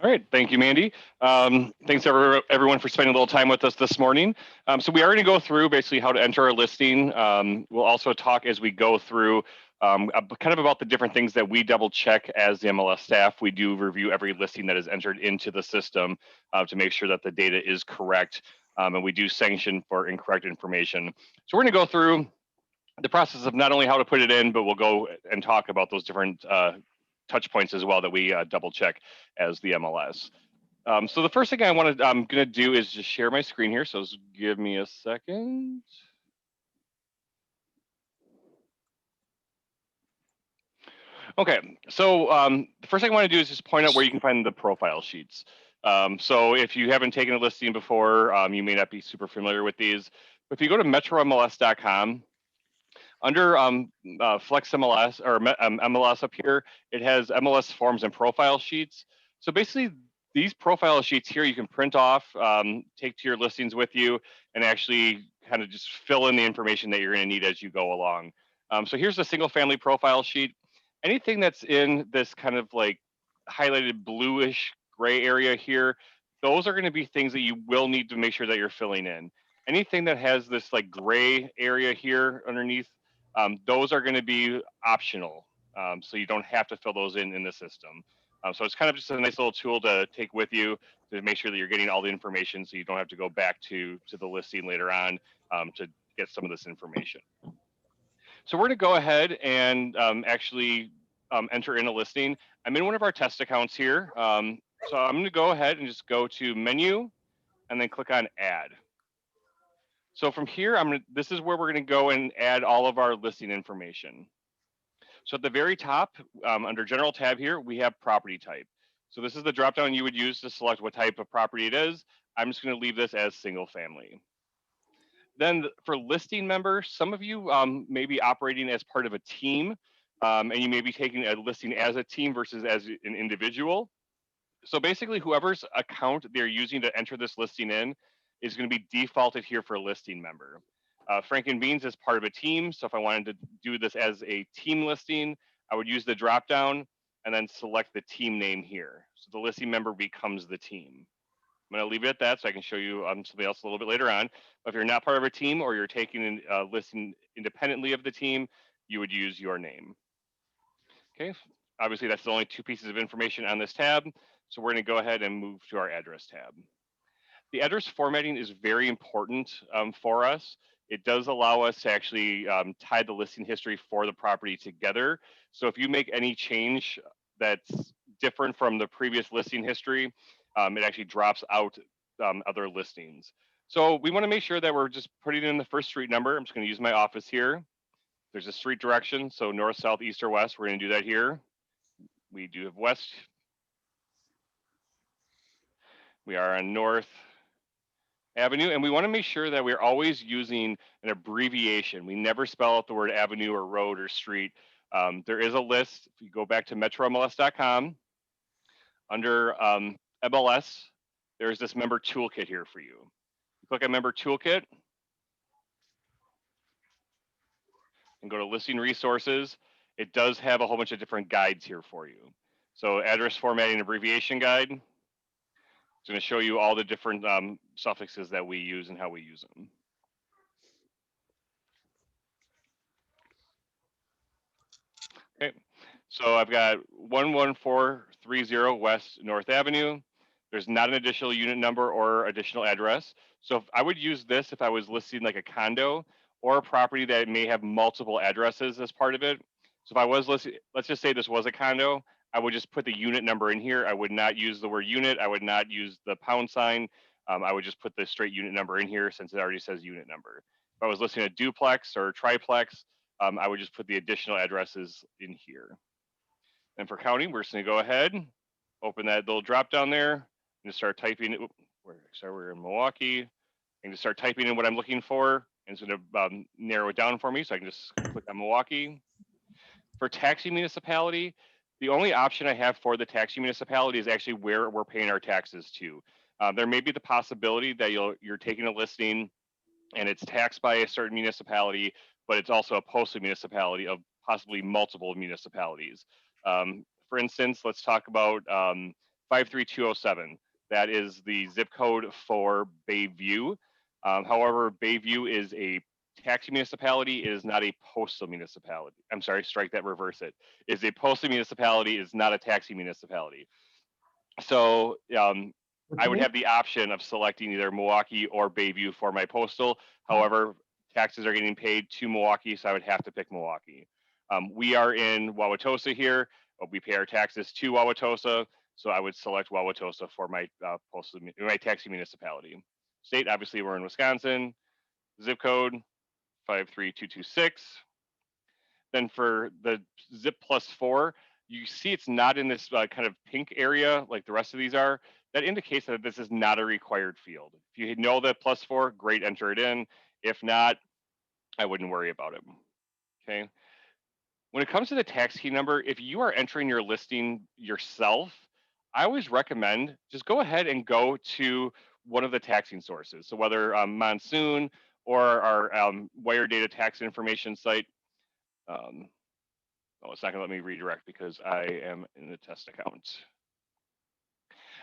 All right, thank you, Mandy. Thanks everyone for spending a little time with us this morning. So we are going to go through basically how to enter our listing. We'll also talk as we go through kind of about the different things that we double check as the MLS staff. We do review every listing that is entered into the system to make sure that the data is correct, and we do sanction for incorrect information. So we're going to go through the process of not only how to put it in, but we'll go and talk about those different touch points as well that we double check as the MLS. So the first thing I'm going to do is just share my screen here. So give me a second. Okay, so the first thing I want to do is just point out where you can find the profile sheets. So if you haven't taken a listing before, you may not be super familiar with these. But if you go to MetroMLS.com, under Flex MLS or MLS up here, it has MLS forms and profile sheets. So basically, these profile sheets here you can print off, take to your listings with you, and actually kind of just fill in the information that you're going to need as you go along. So here's a single family profile sheet. Anything that's in this kind of like highlighted bluish gray area here, those are going to be things that you will need to make sure that you're filling in. Anything that has this like gray area here underneath, those are going to be optional. So you don't have to fill those in the system. So it's kind of just a nice little tool to take with you to make sure that you're getting all the information so you don't have to go back to the listing later on to get some of this information. So we're going to go ahead and actually enter in a listing. I'm in one of our test accounts here. So I'm going to go ahead and just go to menu and then click on add. So from here, this is where we're going to go and add all of our listing information. So at the very top, under General tab here, we have property type. So this is the dropdown you would use to select what type of property it is. I'm just going to leave this as single family. Then for listing members, some of you may be operating as part of a team, and you may be taking a listing as a team versus as an individual. So basically, whoever's account they're using to enter this listing in is going to be defaulted here for a listing member. Frank and Beans is part of a team, so if I wanted to do this as a team listing, I would use the drop down and then select the team name here. So the listing member becomes the team. I'm going to leave it at that so I can show you something else a little bit later on. But if you're not part of a team or you're taking a listing independently of the team, you would use your name. Okay, obviously that's the only two pieces of information on this tab. So we're going to go ahead and move to our address tab. The address formatting is very important for us. It does allow us to actually tie the listing history for the property together. So if you make any change that's different from the previous listing history, it actually drops out other listings. So we want to make sure that we're just putting in the first street number. I'm just going to use my office here. There's a street direction, so north, south, east, or west. We're going to do that here. We do have west. We are on North Avenue, and we want to make sure that we're always using an abbreviation. We never spell out the word avenue or road or street. There is a list. If you go back to MetroMLS.com, under MLS, there's this member toolkit here for you. Click on member toolkit and go to listing resources. It does have a whole bunch of different guides here for you. So address formatting abbreviation guide. It's going to show you all the different suffixes that we use and how we use them. Okay, so I've got 11430 West North Avenue. There's not an additional unit number or additional address. So if I would use this if I was listing like a condo or a property that may have multiple addresses as part of it. So if I was listing, let's just say this was a condo, I would just put the unit number in here. I would not use the word unit. I would not use the pound sign. I would just put the straight unit number in here since it already says unit number. If I was listing a duplex or a triplex, I would just put the additional addresses in here. And for county, we're just going to go ahead, open that little drop down there, and start typing. We're in Milwaukee, and just start typing in what I'm looking for, and it's going to narrow it down for me. So I can just click on Milwaukee. For taxi municipality, the only option I have for the taxi municipality is actually where we're paying our taxes to. There may be the possibility that you're taking a listing and it's taxed by a certain municipality, but it's also a posted municipality of possibly multiple municipalities. For instance, let's talk about 53207. That is the zip code for Bayview. However, Bayview is a taxi municipality. It is not a postal municipality. I'm sorry, strike that, reverse it. It is a postal municipality. It is not a taxi municipality. So I would have the option of selecting either Milwaukee or Bayview for my postal. However, taxes are getting paid to Milwaukee, so I would have to pick Milwaukee. We are in Wauwatosa here. We pay our taxes to Wauwatosa, so I would select Wauwatosa for my my taxi municipality. State, obviously, we're in Wisconsin. Zip code 53226. Then for the zip +4, you see it's not in this kind of pink area like the rest of these are. That indicates that this is not a required field. If you know that +4, great, enter it in. If not, I wouldn't worry about it. Okay. When it comes to the tax key number, if you are entering your listing yourself, I always recommend just go ahead and go to one of the taxing sources. So whether Monsoon or our wire data tax information site. Oh, it's not going to let me redirect because I am in the test account.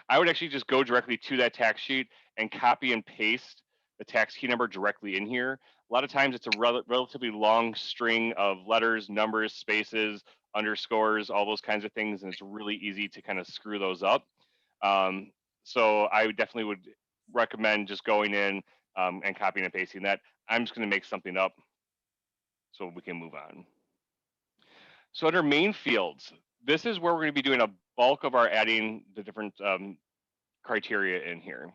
I would actually just go directly to that tax sheet and copy and paste the tax key number directly in here. A lot of times it's a relatively long string of letters, numbers, spaces, underscores, all those kinds of things, and it's really easy to kind of screw those up. So I definitely would recommend just going in and copying and pasting that. I'm just going to make something up so we can move on. So under main fields, this is where we're going to be doing a bulk of our adding the different criteria in here.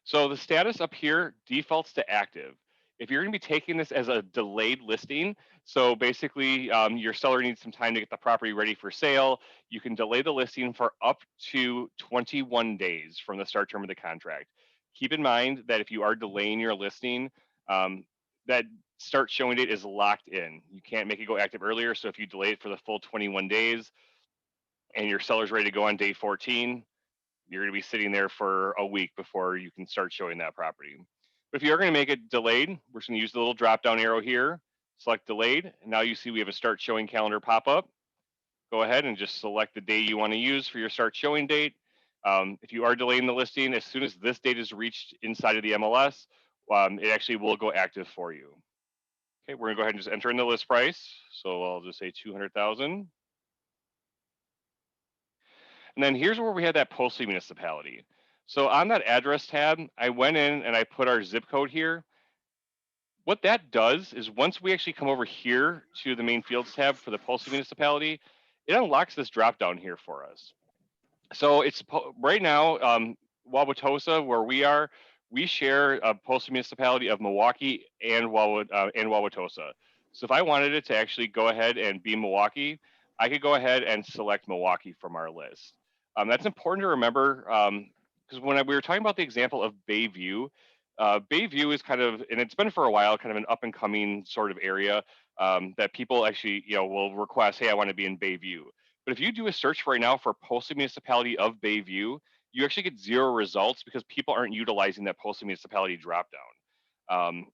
So the status up here defaults to active. If you're going to be taking this as a delayed listing, so basically your seller needs some time to get the property ready for sale, you can delay the listing for up to 21 days from the start term of the contract. Keep in mind that if you are delaying your listing, that start showing date is locked in. You can't make it go active earlier. So if you delay it for the full 21 days and your seller's ready to go on day 14, you're going to be sitting there for a week before you can start showing that property. But if you're going to make it delayed, we're just going to use the little drop down arrow here, select delayed. And now you see we have a start showing calendar pop up. Go ahead and just select the day you want to use for your start showing date. If you are delaying the listing, as soon as this date is reached inside of the MLS, it actually will go active for you. Okay, we're gonna go ahead and just enter in the list price. So I'll just say 200,000. And then here's where we had that postal municipality. So on that address tab, I went in and I put our zip code here. What that does is once we actually come over here to the main fields tab for the postal municipality, it unlocks this drop down here for us. So it's right now, Wauwatosa, where we are, we share a postal municipality of Milwaukee and Wauwatosa. So if I wanted it to actually go ahead and be Milwaukee, I could go ahead and select Milwaukee from our list. That's important to remember because when we were talking about the example of Bayview, Bayview is kind of, and it's been for a while, kind of an up and coming sort of area that people actually, will request, hey, I want to be in Bayview. But if you do a search right now for postal municipality of Bayview, you actually get 0 results because people aren't utilizing that postal municipality dropdown.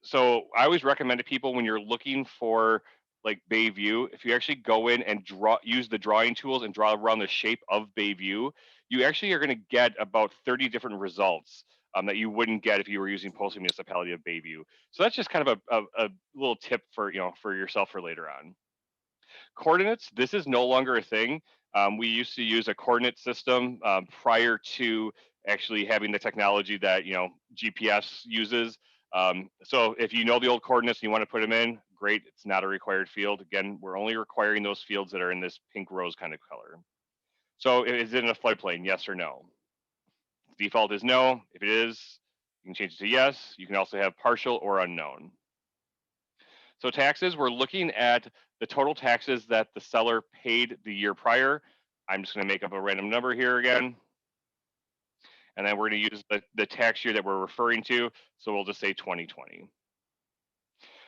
So I always recommend to people when you're looking for like Bayview, if you actually go in and use the drawing tools and draw around the shape of Bayview, you actually are going to get about 30 different results that you wouldn't get if you were using postal municipality of Bayview. So that's just kind of a little tip for for yourself for later on. Coordinates, this is no longer a thing. We used to use a coordinate system prior to actually having the technology that GPS uses. So if you know the old coordinates and you want to put them in, great. It's not a required field. Again, we're only requiring those fields that are in this pink rose kind of color. So is it in a floodplain? Yes or no? Default is no. If it is, you can change it to yes. You can also have partial or unknown. So taxes, we're looking at the total taxes that the seller paid the year prior. I'm just going to make up a random number here again. And then we're going to use the tax year that we're referring to. So we'll just say 2020.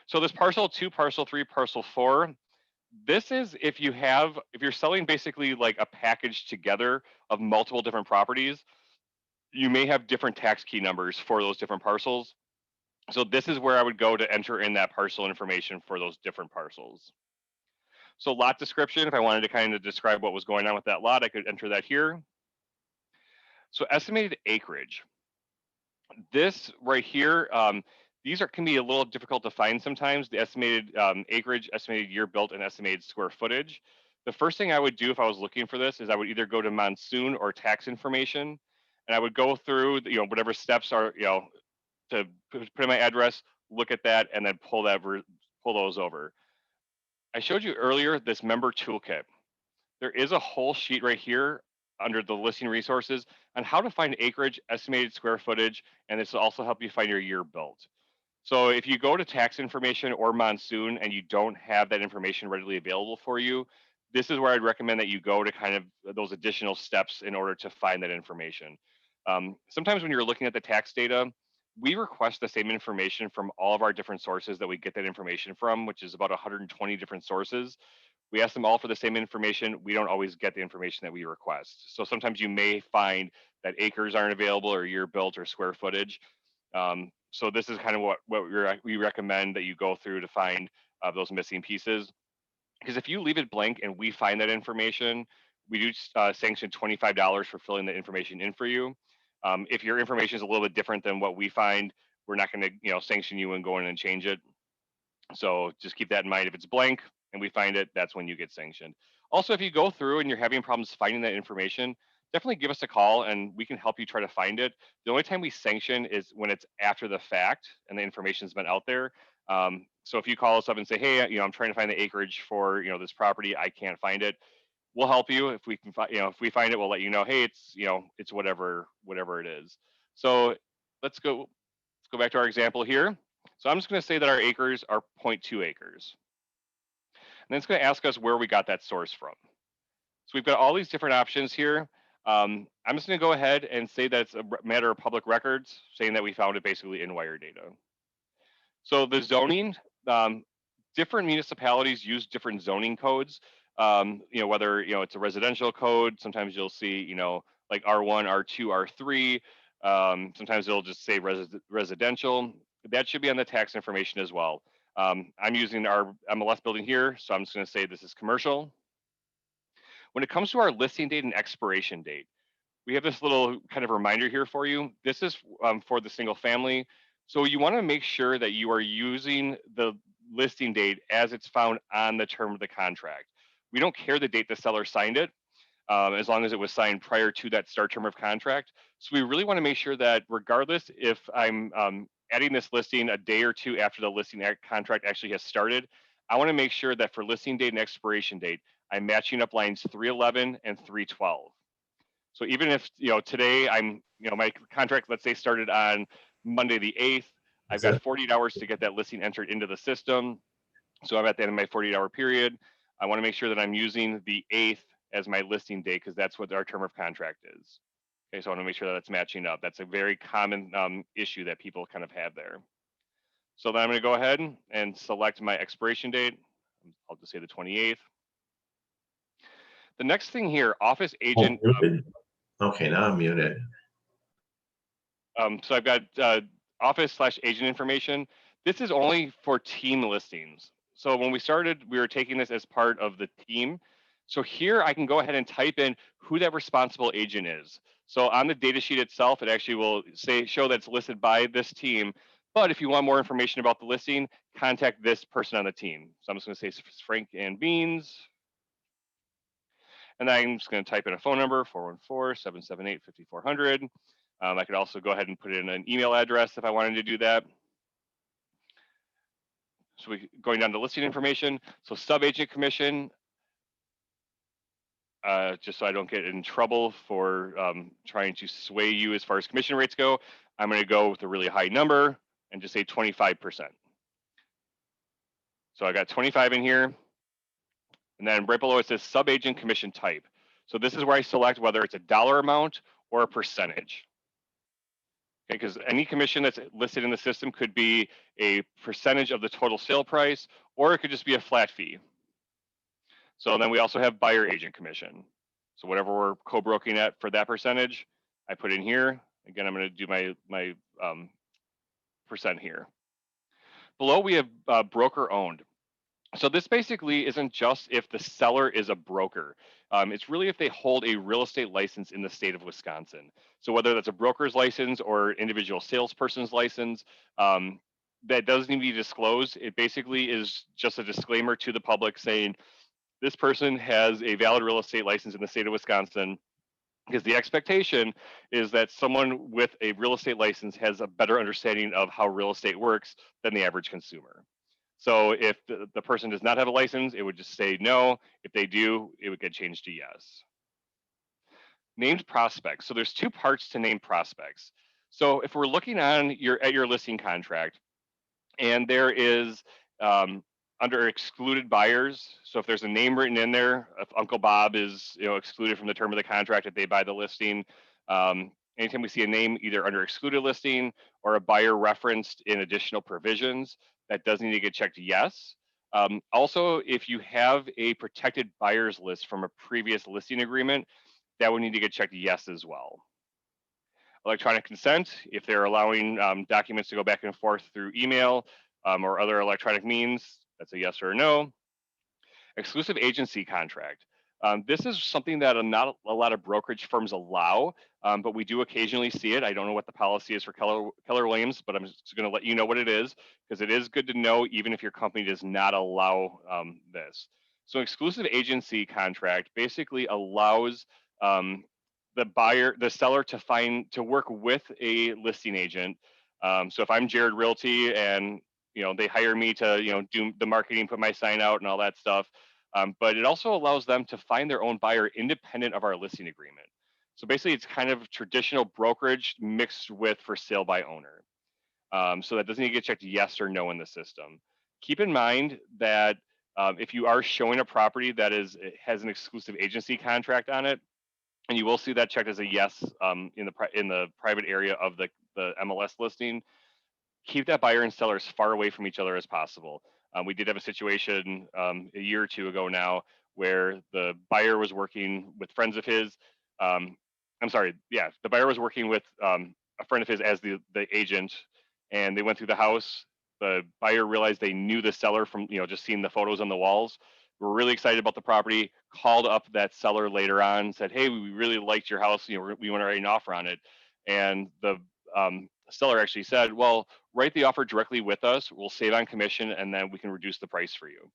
So this parcel 2, parcel 3, parcel 4, this is if you're selling basically like a package together of multiple different properties, you may have different tax key numbers for those different parcels. So this is where I would go to enter in that parcel information for those different parcels. So lot description, if I wanted to kind of describe what was going on with that lot, I could enter that here. So estimated acreage. This right here, these can be a little difficult to find sometimes. The estimated acreage, estimated year built, and estimated square footage. The first thing I would do if I was looking for this is I would either go to monsoon or tax information, and I would go through whatever steps are to put in my address, look at that, and then pull those over. I showed you earlier this member toolkit. There is a whole sheet right here under the listing resources on how to find acreage, estimated square footage, and this will also help you find your year built. So if you go to tax information or monsoon and you don't have that information readily available for you, this is where I'd recommend that you go to kind of those additional steps in order to find that information. Sometimes when you're looking at the tax data, we request the same information from all of our different sources that we get that information from, which is about 120 different sources. We ask them all for the same information. We don't always get the information that we request. So sometimes you may find that acres aren't available or year built or square footage. So this is kind of what we recommend that you go through to find those missing pieces. Because if you leave it blank and we find that information, we do sanction $25 for filling the information in for you. If your information is a little bit different than what we find, we're not going to sanction you and go in and change it. So just keep that in mind. If it's blank and we find it, that's when you get sanctioned. Also, if you go through and you're having problems finding that information, definitely give us a call and we can help you try to find it. The only time we sanction is when it's after the fact and the information's been out there. So if you call us up and say, hey, I'm trying to find the acreage for this property, I can't find it. We'll help you if we can find. If we find it, we'll let you know. Hey, it's whatever it is. So let's go back to our example here. So I'm just going to say that our acres are 0.2 acres. And then it's going to ask us where we got that source from. So we've got all these different options here. I'm just going to go ahead and say that it's a matter of public records, saying that we found it basically in wire data. So the zoning, different municipalities use different zoning codes. Whether it's a residential code, sometimes you'll see like R1, R2, R3. Sometimes it'll just say residential. That should be on the tax information as well. I'm using our MLS building here, so I'm just going to say this is commercial. When it comes to our listing date and expiration date, we have this little kind of reminder here for you. This is for the single family. So you want to make sure that you are using the listing date as it's found on the term of the contract. We don't care the date the seller signed it, as long as it was signed prior to that start term of contract. So we really want to make sure that regardless if I'm adding this listing a day or two after the listing contract actually has started, I want to make sure that for listing date and expiration date, I'm matching up lines 311 and 312. So even if today I'm my contract, let's say, started on Monday the 8th, I've got 48 hours to get that listing entered into the system. So I'm at the end of my 48-hour period. I want to make sure that I'm using the 8th as my listing date because that's what our term of contract is. Okay, so I want to make sure that it's matching up. That's a very common issue that people kind of have there. So then I'm going to go ahead and select my expiration date. I'll just say the 28th. The next thing here, office agent. Okay, now I'm muted. So I've got office/agent information. This is only for team listings. So when we started, we were taking this as part of the team. So here I can go ahead and type in who that responsible agent is. So on the data sheet itself, it actually will show that it's listed by this team. But if you want more information about the listing, contact this person on the team. So I'm just going to say Frank and Beans. And then I'm just going to type in a phone number, 414-778-5400. I could also go ahead and put in an email address if I wanted to do that. So going down to listing information. So sub-agent commission, just so I don't get in trouble for trying to sway you as far as commission rates go, I'm going to go with a really high number and just say 25%. So I got 25 in here. And then right below it says sub-agent commission type. So this is where I select whether it's a dollar amount or a percentage. Okay, because any commission that's listed in the system could be a percentage of the total sale price, or it could just be a flat fee. So then we also have buyer agent commission. So whatever we're co-broking at for that percentage, I put in here. Again, I'm going to do my percent here. Below we have broker owned. So this basically isn't just if the seller is a broker. It's really if they hold a real estate license in the state of Wisconsin. So whether that's a broker's license or individual salesperson's license, that does need to be disclosed. It basically is just a disclaimer to the public saying this person has a valid real estate license in the state of Wisconsin, because the expectation is that someone with a real estate license has a better understanding of how real estate works than the average consumer. So if the person does not have a license, it would just say no. If they do, it would get changed to yes. Named prospects. So there's two parts to named prospects. So if we're looking on at your listing contract, and there is under excluded buyers. So if there's a name written in there, if Uncle Bob is excluded from the term of the contract if they buy the listing, anytime we see a name either under excluded listing or a buyer referenced in additional provisions, that does need to get checked yes. Also, if you have a protected buyers list from a previous listing agreement, that would need to get checked yes as well. Electronic consent, if they're allowing documents to go back and forth through email or other electronic means, that's a yes or a no. Exclusive agency contract. This is something that not a lot of brokerage firms allow, but we do occasionally see it. I don't know what the policy is for Keller Williams, but I'm just going to let you know what it is, because it is good to know even if your company does not allow this. So exclusive agency contract basically allows the seller to work with a listing agent. So if I'm Jared Realty and they hire me to do the marketing, put my sign out and all that stuff, but it also allows them to find their own buyer independent of our listing agreement. So basically, it's kind of traditional brokerage mixed with for sale by owner. So that doesn't need to get checked yes or no in the system. Keep in mind that if you are showing a property that has an exclusive agency contract on it, and you will see that checked as a yes in the private area of the MLS listing, keep that buyer and seller as far away from each other as possible. We did have a situation a year or two ago now where the buyer was working with friends of his. The buyer was working with a friend of his as the agent, and they went through the house. The buyer realized they knew the seller from just seeing the photos on the walls. We're really excited about the property. Called up that seller later on, said, "Hey, we really liked your house. We want to write an offer on it." And the seller actually said, "Well, write the offer directly with us. We'll save on commission, and then we can reduce the price for you."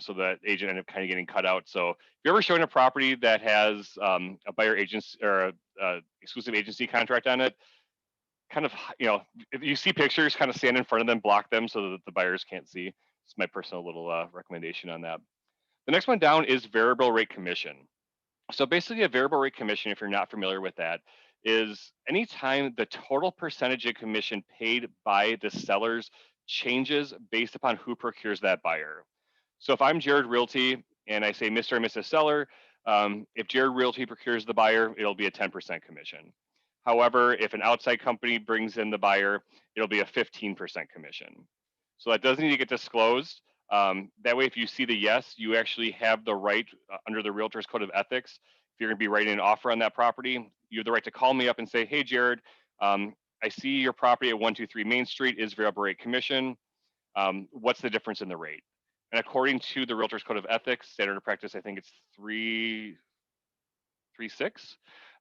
So that agent ended up kind of getting cut out. So if you're ever showing a property that has a buyer agency or a exclusive agency contract on it, kind of if you see pictures, kind of stand in front of them, block them so that the buyers can't see. It's my personal little recommendation on that. The next one down is variable rate commission. So basically, a variable rate commission, if you're not familiar with that, is anytime the total percentage of commission paid by the sellers changes based upon who procures that buyer. So if I'm Jared Realty and I say Mr. and Mrs. Seller, if Jared Realty procures the buyer, it'll be a 10% commission. However, if an outside company brings in the buyer, it'll be a 15% commission. So that does need to get disclosed. That way, if you see the yes, you actually have the right under the Realtor's Code of Ethics. If you're going to be writing an offer on that property, you have the right to call me up and say, "Hey, Jared, I see your property at 123 Main Street is variable rate commission. What's the difference in the rate?" And according to the Realtor's Code of Ethics, standard of practice, I think it's 336.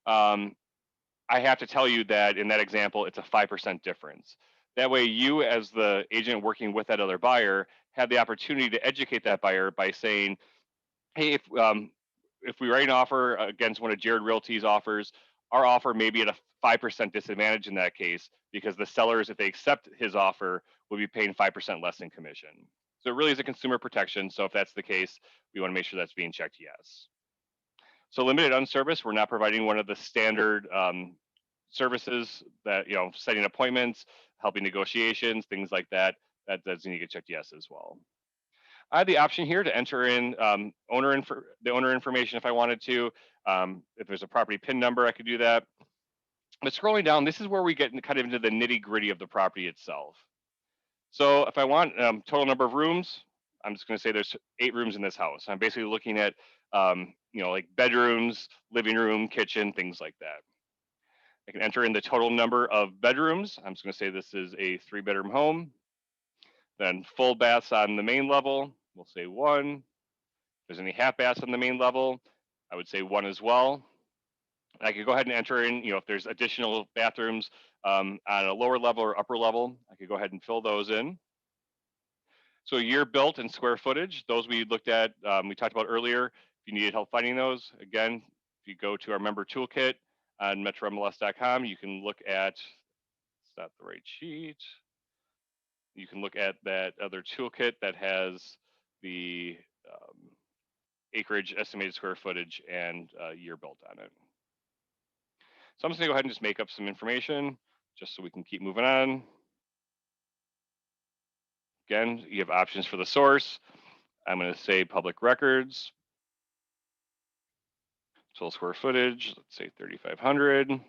I have to tell you that in that example, it's a 5% difference. That way, you as the agent working with that other buyer have the opportunity to educate that buyer by saying, "Hey, if we write an offer against one of Jared Realty's offers, our offer may be at a 5% disadvantage in that case because the sellers, if they accept his offer, will be paying 5% less in commission." So it really is a consumer protection. So if that's the case, we want to make sure that's being checked yes. So limited unservice, we're not providing one of the standard services that, setting appointments, helping negotiations, things like that. That does need to get checked yes as well. I have the option here to enter in the owner information if I wanted to. If there's a property PIN number, I could do that. But scrolling down, this is where we get kind of into the nitty gritty of the property itself. So if I want total number of rooms, I'm just going to say there's 8 rooms in this house. I'm basically looking at, like bedrooms, living room, kitchen, things like that. I can enter in the total number of bedrooms. I'm just going to say this is a 3-bedroom home. Then full baths on the main level, we'll say 1. If there's any half baths on the main level, I would say 1 as well. I could go ahead and enter in, if there's additional bathrooms on a lower level or upper level, I could go ahead and fill those in. So year built and square footage, those we looked at, we talked about earlier. If you needed help finding those, again, if you go to our member toolkit on MetroMLS.com, you can look at, it's not the right sheet. You can look at that other toolkit that has the acreage, estimated square footage, and year built on it. So I'm just gonna go ahead and just make up some information just so we can keep moving on. Again, you have options for the source. I'm gonna say public records. Total square footage, let's say 3,500.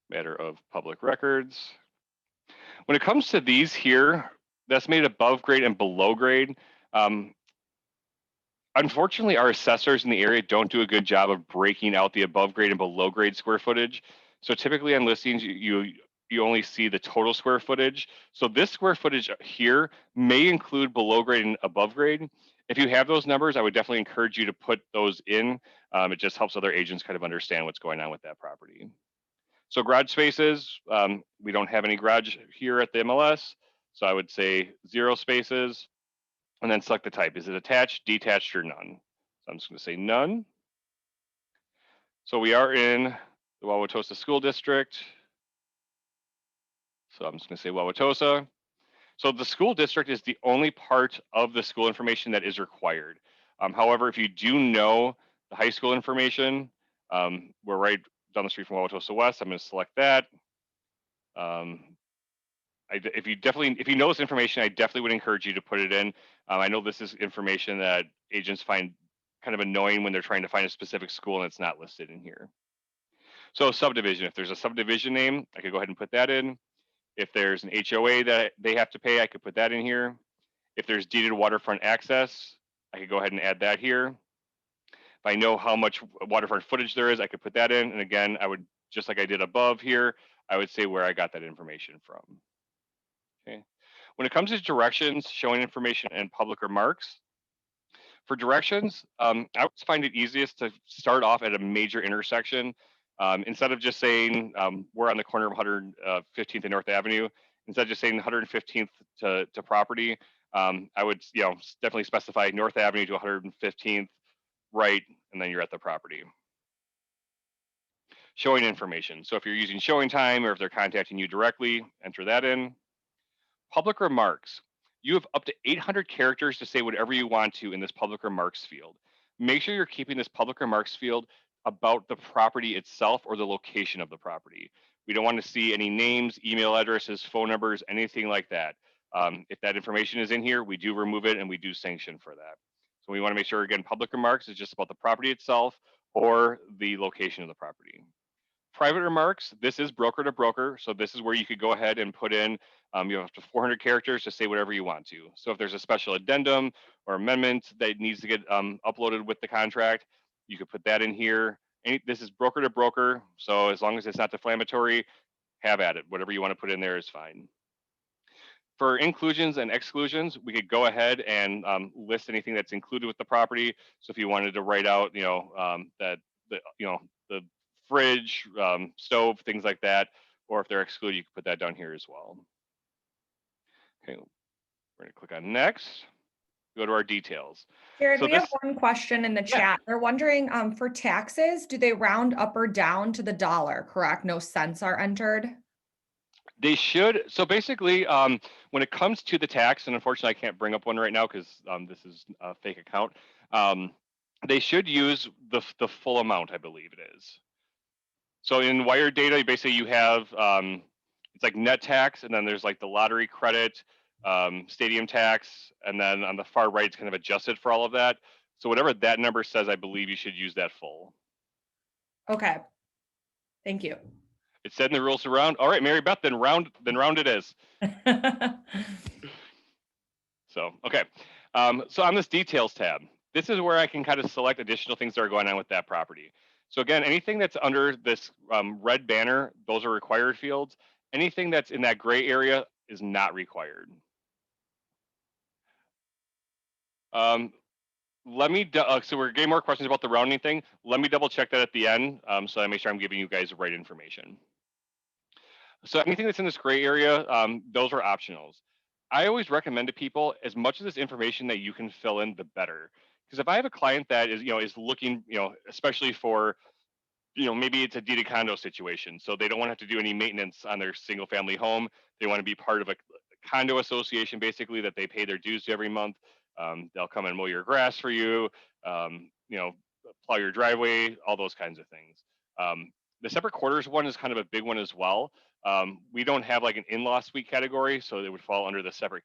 Matter of public records. When it comes to these here, that's made above grade and below grade. Unfortunately, our assessors in the area don't do a good job of breaking out the above grade and below grade square footage. So typically on listings, you only see the total square footage. So this square footage here may include below grade and above grade. If you have those numbers, I would definitely encourage you to put those in. It just helps other agents kind of understand what's going on with that property. So garage spaces, we don't have any garage here at the MLS. So I would say 0 spaces. And then select the type. Is it attached, detached, or none? So I'm just going to say none. So we are in the Wauwatosa School District. So I'm just going to say Wauwatosa. So the school district is the only part of the school information that is required. However, if you do know the high school information, we're right down the street from Wauwatosa West. I'm going to select that. If you know this information, I definitely would encourage you to put it in. I know this is information that agents find kind of annoying when they're trying to find a specific school and it's not listed in here. So subdivision, if there's a subdivision name, I could go ahead and put that in. If there's an HOA that they have to pay, I could put that in here. If there's deeded waterfront access, I could go ahead and add that here. If I know how much waterfront footage there is, I could put that in. And again, I would, just like I did above here, I would say where I got that information from. Okay. When it comes to directions, showing information and public remarks, for directions, I would find it easiest to start off at a major intersection. Instead of just saying we're on the corner of 115th and North Avenue, instead of just saying 115th to property, I would definitely specify North Avenue to 115th, right, and then you're at the property. Showing information. So if you're using showing time or if they're contacting you directly, enter that in. Public remarks. You have up to 800 characters to say whatever you want to in this public remarks field. Make sure you're keeping this public remarks field about the property itself or the location of the property. We don't want to see any names, email addresses, phone numbers, anything like that. If that information is in here, we do remove it and we do sanction for that. So we want to make sure, again, public remarks is just about the property itself or the location of the property. Private remarks, this is broker to broker. So this is where you could go ahead and put in, you have up to 400 characters to say whatever you want to. So if there's a special addendum or amendment that needs to get uploaded with the contract, you could put that in here. This is broker to broker. So as long as it's not defamatory, have at it. Whatever you want to put in there is fine. For inclusions and exclusions, we could go ahead and list anything that's included with the property. So if you wanted to write out, that the fridge, stove, things like that, or if they're excluded, you can put that down here as well. Okay, we're gonna click on next, go to our details. Jared, So we have one question in the chat. They're wondering, for taxes, do they round up or down to the dollar, correct? No cents are entered? They should. So basically, when it comes to the tax, and unfortunately I can't bring up one right now because this is a fake account, they should use the full amount, I believe it is. So in wire data, basically you have, it's like net tax, and then there's like the lottery credit, stadium tax, and then on the far right, it's kind of adjusted for all of that. So whatever that number says, I believe you should use that full. Okay. Thank you. It said in the rules around. All right, Mary Beth, then round it is. So, okay. So on this details tab, this is where I can kind of select additional things that are going on with that property. So again, anything that's under this red banner, those are required fields. Anything that's in that gray area is not required. let me, so we're getting more questions about the rounding thing. Let me double check that at the end, so I make sure I'm giving you guys the right information. So anything that's in this gray area, those are optionals. I always recommend to people, as much of this information that you can fill in, the better. Because if I have a client that is, is looking, especially for, maybe it's a deeded condo situation, so they don't want to have to do any maintenance on their single family home. They want to be part of a condo association, basically, that they pay their dues to every month. They'll come and mow your grass for you, plow your driveway, all those kinds of things. The separate quarters one is kind of a big one as well. We don't have like an in-law suite category, so they would fall under the separate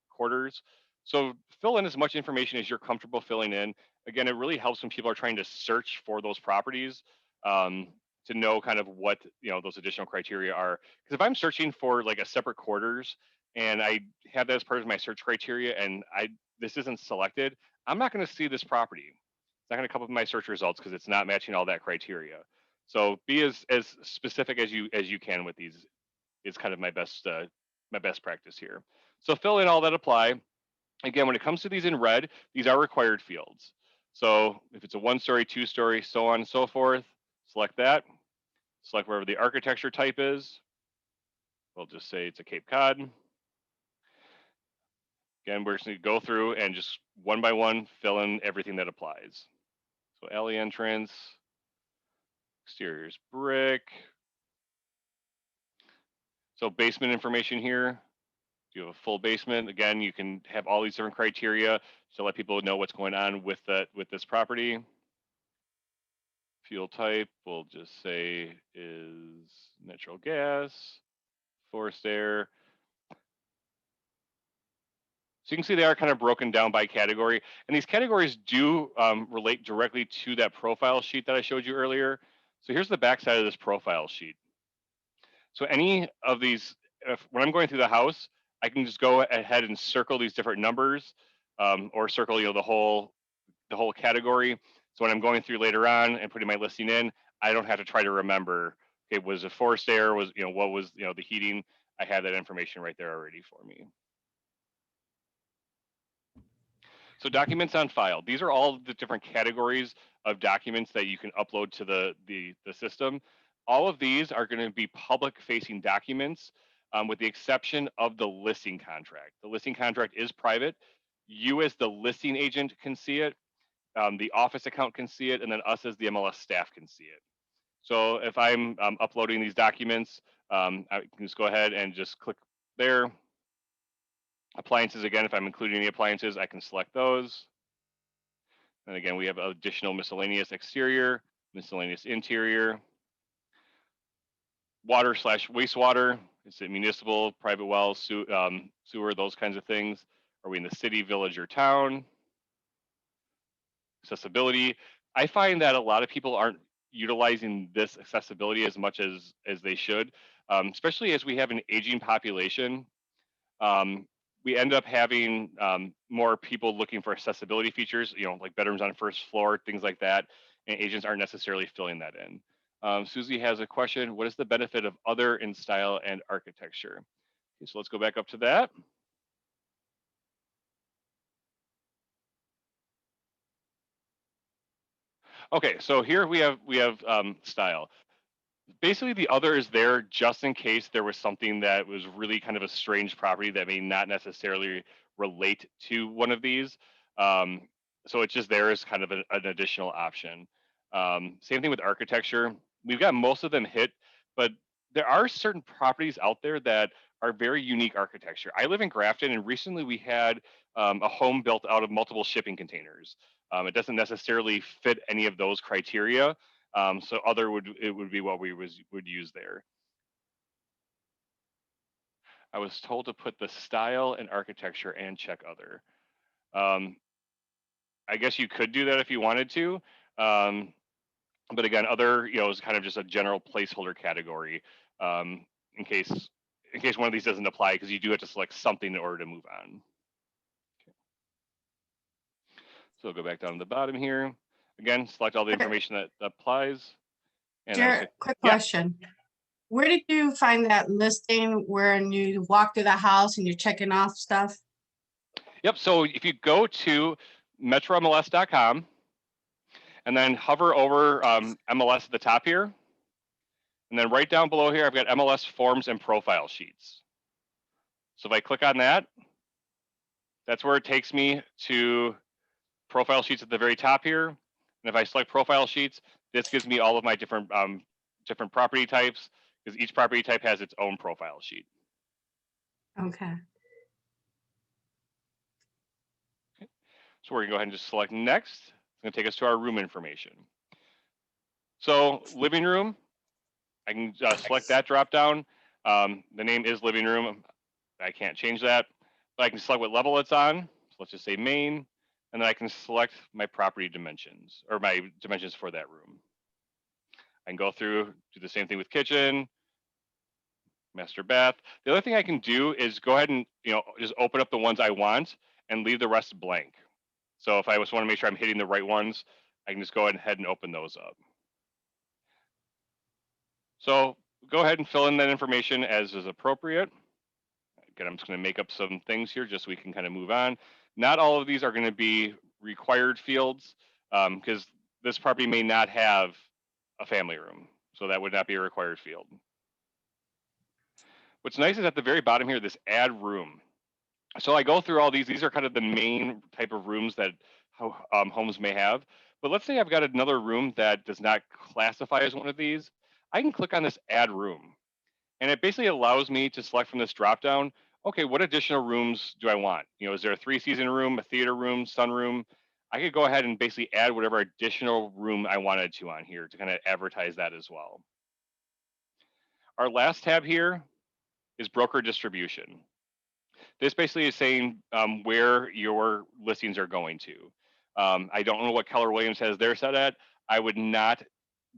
quarters. So fill in as much information as you're comfortable filling in. Again, it really helps when people are trying to search for those properties, to know kind of what those additional criteria are. Because if I'm searching for like a separate quarters and I have that as part of my search criteria and this isn't selected, I'm not going to see this property. It's not going to come up in my search results because it's not matching all that criteria. So be as specific as you can with these is kind of my best practice here. So fill in all that apply. Again, when it comes to these in red, these are required fields. So if it's a 1-story, 2-story, so on and so forth, select that. Select wherever the architecture type is. We'll just say it's a Cape Cod. Again, we're just going to go through and just one by one fill in everything that applies. So alley entrance, exterior is brick. So basement information here. If you have a full basement, again, you can have all these different criteria to let people know what's going on with this property. Fuel type, we'll just say is natural gas, forced air. So you can see they are kind of broken down by category, and these categories do relate directly to that profile sheet that I showed you earlier. So here's the back side of this profile sheet. So any of these, when I'm going through the house, I can just go ahead and circle these different numbers, or circle the whole category. So when I'm going through later on and putting my listing in, I don't have to try to remember, okay, was it forced air, was what was the heating? I have that information right there already for me. So documents on file. These are all the different categories of documents that you can upload to the system. All of these are going to be public-facing documents, with the exception of the listing contract. The listing contract is private. You as the listing agent can see it. The office account can see it, and then us as the MLS staff can see it. So if I'm uploading these documents, I can just go ahead and just click there. Appliances, again, if I'm including any appliances, I can select those. And again, we have additional miscellaneous exterior, miscellaneous interior. Water / wastewater, is it municipal, private wells, sewer, those kinds of things. Are we in the city, village, or town? Accessibility. I find that a lot of people aren't utilizing this accessibility as much as they should, especially as we have an aging population. We end up having more people looking for accessibility features, like bedrooms on first floor, things like that, and agents aren't necessarily filling that in. Susie has a question. What is the benefit of other in style and architecture? Okay, so let's go back up to that. Okay, so here we have style. Basically, the other is there just in case there was something that was really kind of a strange property that may not necessarily relate to one of these. So it's just there as kind of an additional option. Same thing with architecture. We've got most of them hit, but there are certain properties out there that are very unique architecture. I live in Grafton, and recently we had a home built out of multiple shipping containers. It doesn't necessarily fit any of those criteria. So other would be what we would use there. I was told to put the style and architecture and check other. I guess you could do that if you wanted to. But again, other, is kind of just a general placeholder category, in case one of these doesn't apply, because you do have to select something in order to move on. Okay. So go back down to the bottom here. Again, select all the information that applies. And Jared, quick question. Where did you find that listing when you walk through the house and you're checking off stuff? Yep. So if you go to MetroMLS.com, and then hover over MLS at the top here. And then right down below here, I've got MLS forms and profile sheets. So if I click on that, that's where it takes me to profile sheets at the very top here. And if I select profile sheets, this gives me all of my different property types, because each property type has its own profile sheet. Okay. So we're gonna go ahead and just select next. It's gonna take us to our room information. So living room, I can select that drop down. The name is living room. I can't change that, but I can select what level it's on. So let's just say main, and then I can select my property dimensions, or my dimensions for that room. I can go through, do the same thing with kitchen, master bath. The other thing I can do is go ahead and just open up the ones I want and leave the rest blank. So if I just want to make sure I'm hitting the right ones, I can just go ahead and open those up. So go ahead and fill in that information as is appropriate. Again, I'm just going to make up some things here just so we can kind of move on. Not all of these are going to be required fields, because this property may not have a family room. So that would not be a required field. What's nice is at the very bottom here, this add room. So I go through all these. These are kind of the main type of rooms that homes may have. But let's say I've got another room that does not classify as one of these. I can click on this add room. And it basically allows me to select from this dropdown, okay, what additional rooms do I want? Is there a 3-season room, a theater room, sunroom? I could go ahead and basically add whatever additional room I wanted to on here to kind of advertise that as well. Our last tab here is broker distribution. This basically is saying where your listings are going to. I don't know what Keller Williams has their set at. I would not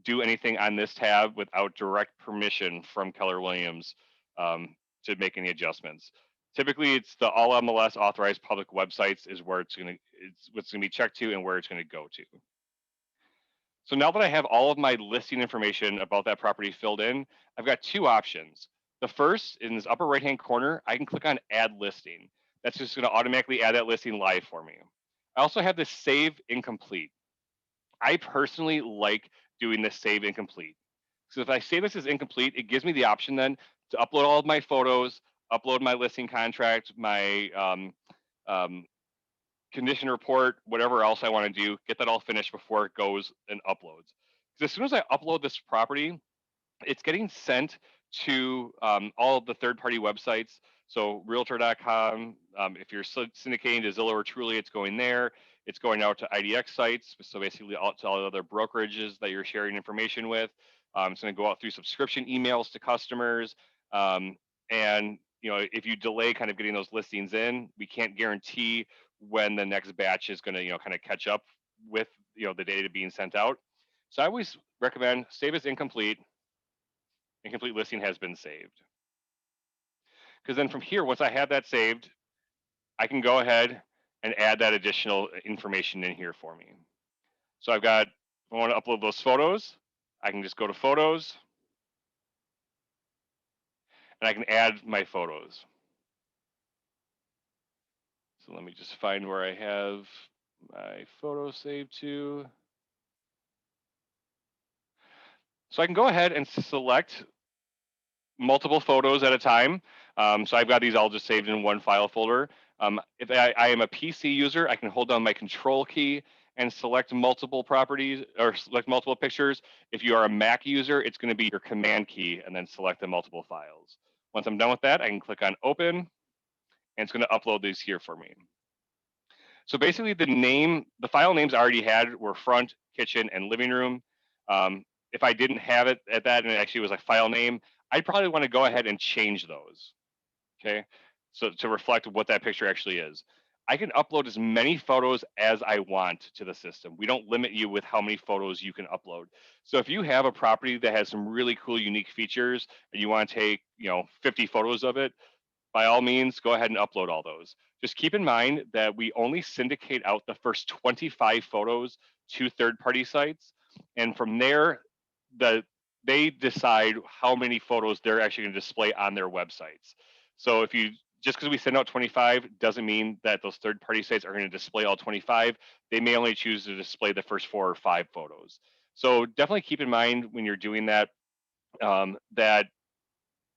do anything on this tab without direct permission from Keller Williams to make any adjustments. Typically, it's the all MLS authorized public websites is where it's what's going to be checked to and where it's going to go to. So now that I have all of my listing information about that property filled in, I've got two options. The first, in this upper right-hand corner, I can click on Add Listing. That's just going to automatically add that listing live for me. I also have this Save Incomplete. I personally like doing this Save Incomplete. So if I save this as incomplete, it gives me the option then to upload all of my photos, upload my listing contract, my condition report, whatever else I want to do, get that all finished before it goes and uploads. Because as soon as I upload this property, it's getting sent to all of the third-party websites. So Realtor.com, if you're syndicating to Zillow or Truly, it's going there. It's going out to IDX sites, so basically to all the other brokerages that you're sharing information with. It's going to go out through subscription emails to customers. And if you delay kind of getting those listings in, we can't guarantee when the next batch is going to kind of catch up with the data being sent out. So I always recommend save as incomplete. Incomplete listing has been saved. Because then from here, once I have that saved, I can go ahead and add that additional information in here for me. So I've got, if I want to upload those photos, I can just go to photos and I can add my photos. So let me just find where I have my photo saved to. So I can go ahead and select multiple photos at a time. So I've got these all just saved in one file folder. If I am a PC user, I can hold down my control key and select multiple properties or select multiple pictures. If you are a Mac user, it's going to be your command key and then select the multiple files. Once I'm done with that, I can click on open and it's going to upload these here for me. So basically the file names I already had were front, kitchen, and living room. If I didn't have it at that and it actually was a file name, I'd probably want to go ahead and change those, okay? So to reflect what that picture actually is. I can upload as many photos as I want to the system. We don't limit you with how many photos you can upload. So if you have a property that has some really cool, unique features and you want to take, 50 photos of it, by all means, go ahead and upload all those. Just keep in mind that we only syndicate out the first 25 photos to third-party sites. And from there, they decide how many photos they're actually going to display on their websites. So if you just because we send out 25 doesn't mean that those third-party sites are going to display all 25. They may only choose to display the first 4 or 5 photos. So definitely keep in mind when you're doing that, that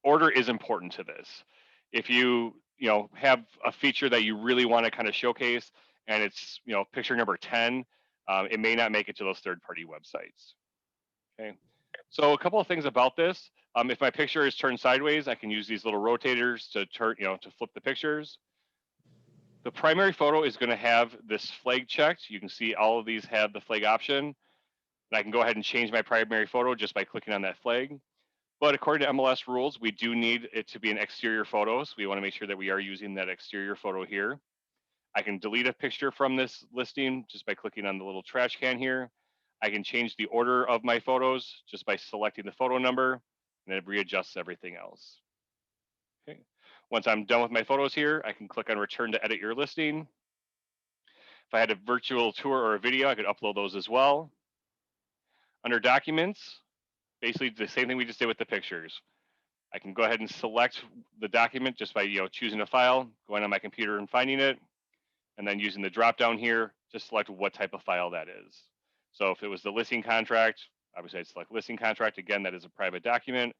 order is important to this. If you have a feature that you really want to kind of showcase and it's picture number 10, it may not make it to those third-party websites. Okay, so a couple of things about this. If my picture is turned sideways, I can use these little rotators to turn, to flip the pictures. The primary photo is going to have this flag checked. You can see all of these have the flag option. And I can go ahead and change my primary photo just by clicking on that flag. But according to MLS rules, we do need it to be an exterior photo. So we want to make sure that we are using that exterior photo here. I can delete a picture from this listing just by clicking on the little trash can here. I can change the order of my photos just by selecting the photo number, and it readjusts everything else. Okay. Once I'm done with my photos here, I can click on return to edit your listing. If I had a virtual tour or a video, I could upload those as well. Under documents, basically the same thing we just did with the pictures. I can go ahead and select the document just by choosing a file, going on my computer and finding it, and then using the drop down here to select what type of file that is. So if it was the listing contract, obviously I'd select listing contract. Again, that is a private document.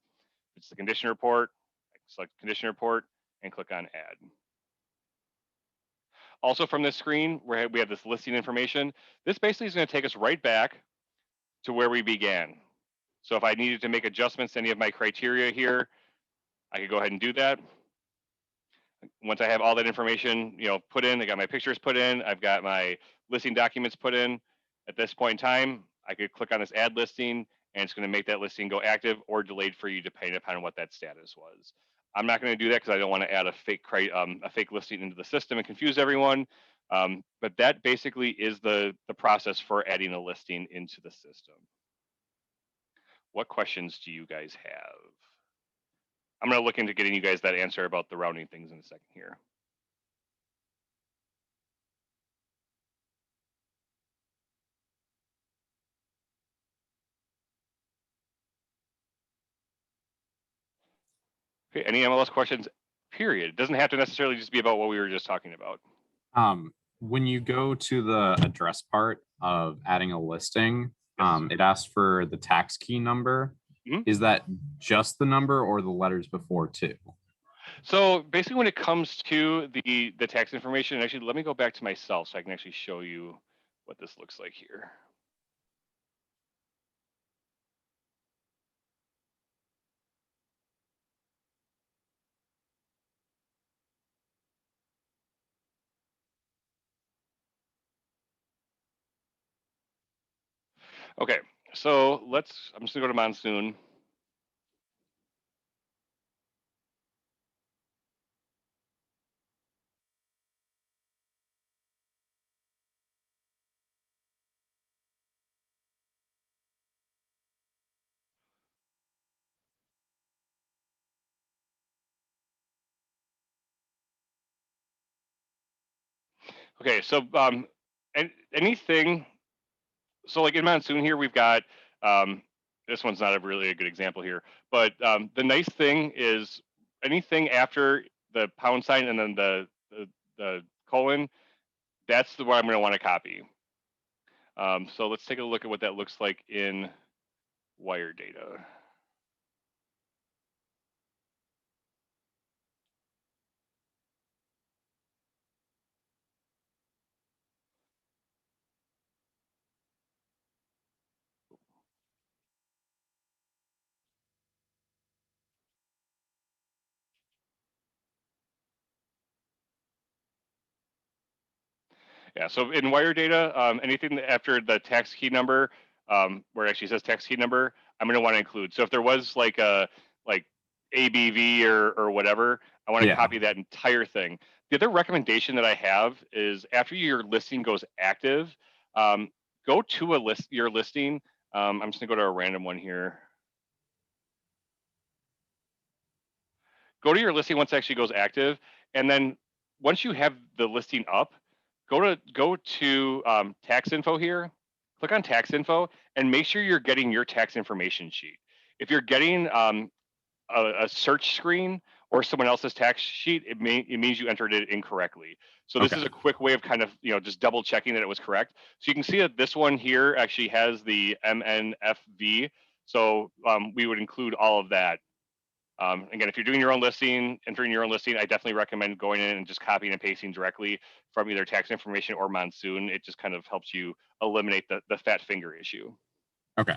If it's the condition report, I can select condition report and click on add. Also from this screen, where we have this listing information, this basically is going to take us right back to where we began. So if I needed to make adjustments to any of my criteria here, I could go ahead and do that. Once I have all that information, put in, I got my pictures put in, I've got my listing documents put in. At this point in time, I could click on this add listing, and it's going to make that listing go active or delayed for you, depending upon what that status was. I'm not going to do that because I don't want to add a fake listing into the system and confuse everyone. But that basically is the process for adding a listing into the system. What questions do you guys have? I'm going to look into getting you guys that answer about the rounding things in a second here. Okay, any MLS questions, period? It doesn't have to necessarily just be about what we were just talking about. When you go to the address part of adding a listing, Yes. it asks for the tax key number. Mhm. Is that just the number or the letters before too? So basically when it comes to the tax information, actually, let me go back to myself so I can actually show you what this looks like here. Okay, so I'm just gonna go to Monsoon. Okay, so anything, so like in Monsoon here, we've got, this one's not really a good example here, but the nice thing is anything after the pound sign and then the colon, that's what I'm going to want to copy. So let's take a look at what that looks like in wire data. Yeah, so in wire data, anything after the tax key number, where it actually says tax key number, I'm going to want to include. So if there was like a ABV or whatever, I want to Yeah. copy that entire thing. The other recommendation that I have is after your listing goes active, go to your listing. I'm just going to go to a random one here. Go to your listing once it actually goes active, and then once you have the listing up, go to tax info here, click on tax info, and make sure you're getting your tax information sheet. If you're getting a search screen or someone else's tax sheet, it means you entered it incorrectly. So this Okay. is a quick way of kind of, just double checking that it was correct. So you can see that this one here actually has the MNFV. So we would include all of that. Again, if you're doing your own listing, entering your own listing, I definitely recommend going in and just copying and pasting directly from either tax information or Monsoon. It just kind of helps you eliminate the fat finger issue. Okay,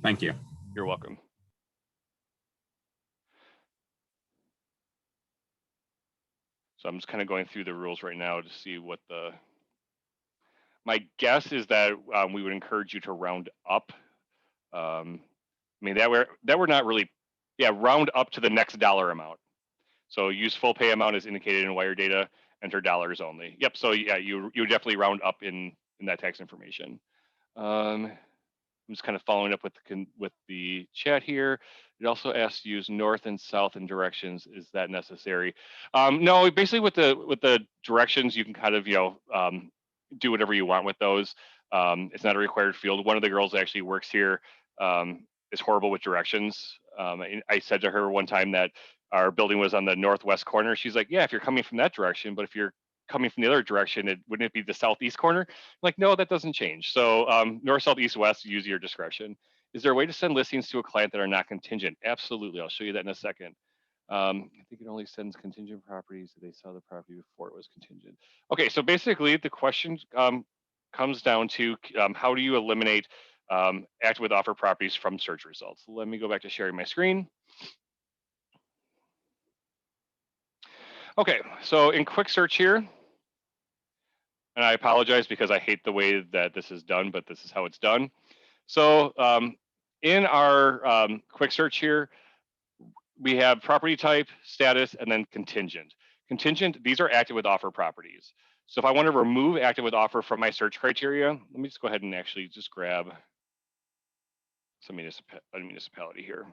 thank you. You're welcome. So I'm just kind of going through the rules right now to see what my guess is that we would encourage you to round up. I mean, that we're not really, round up to the next dollar amount. So use full pay amount as indicated in wire data, enter dollars only. Yep, so yeah, you definitely round up in that tax information. I'm just kind of following up with the chat here. It also asks to use north and south in directions. Is that necessary? No, basically with the directions, you can kind of, do whatever you want with those. It's not a required field. One of the girls that actually works here is horrible with directions. I said to her one time that our building was on the northwest corner. She's like, yeah, if you're coming from that direction, but if you're coming from the other direction, wouldn't it be the southeast corner? I'm like, no, that doesn't change. So north, south, east, west, use your discretion. Is there a way to send listings to a client that are not contingent? Absolutely. I'll show you that in a second. I think it only sends contingent properties if they saw the property before it was contingent. Okay, so basically the question comes down to how do you eliminate active with offer properties from search results? Let me go back to sharing my screen. Okay, so in quick search here, and I apologize because I hate the way that this is done, but this is how it's done. So in our quick search here, we have property type, status, and then contingent. Contingent, these are active with offer properties. So if I want to remove active with offer from my search criteria, let me just go ahead and actually just grab some municipality here.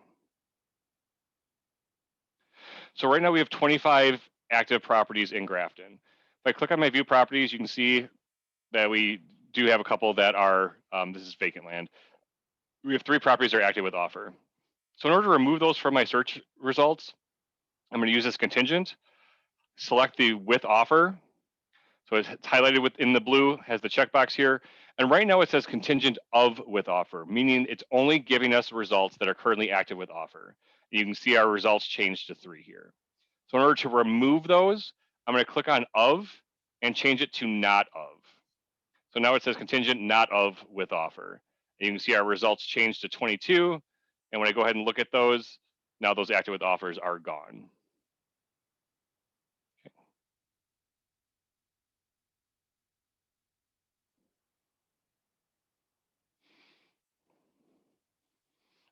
So right now we have 25 active properties in Grafton. If I click on my view properties, you can see that we do have a couple that are, this is vacant land. We have 3 properties that are active with offer. So in order to remove those from my search results, I'm going to use this contingent, select the with offer. So it's highlighted within the blue, has the checkbox here. And right now it says contingent of with offer, meaning it's only giving us results that are currently active with offer. You can see our results change to 3 here. So in order to remove those, I'm going to click on of and change it to not of. So now it says contingent not of with offer. And you can see our results change to 22. And when I go ahead and look at those, now those active with offers are gone. Okay.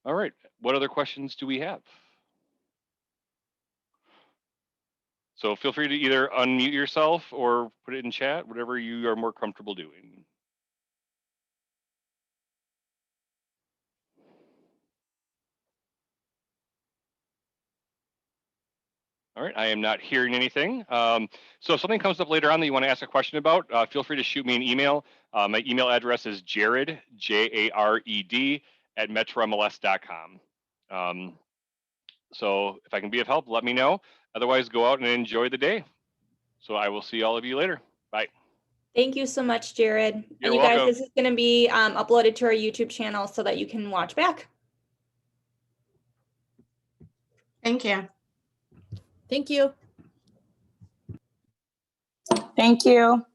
All right, what other questions do we have? So feel free to either unmute yourself or put it in chat, whatever you are more comfortable doing. All right, I am not hearing anything. So if something comes up later on that you want to ask a question about, feel free to shoot me an email. My email address is Jared, Jared, at MetroMLS.com. So if I can be of help, let me know. Otherwise, go out and enjoy the day. So I will see all of you later. Bye. Thank you so much, Jared. You're and you guys, welcome. this is going to be uploaded to our YouTube channel so that you can watch back. Thank you. Thank you. Thank you.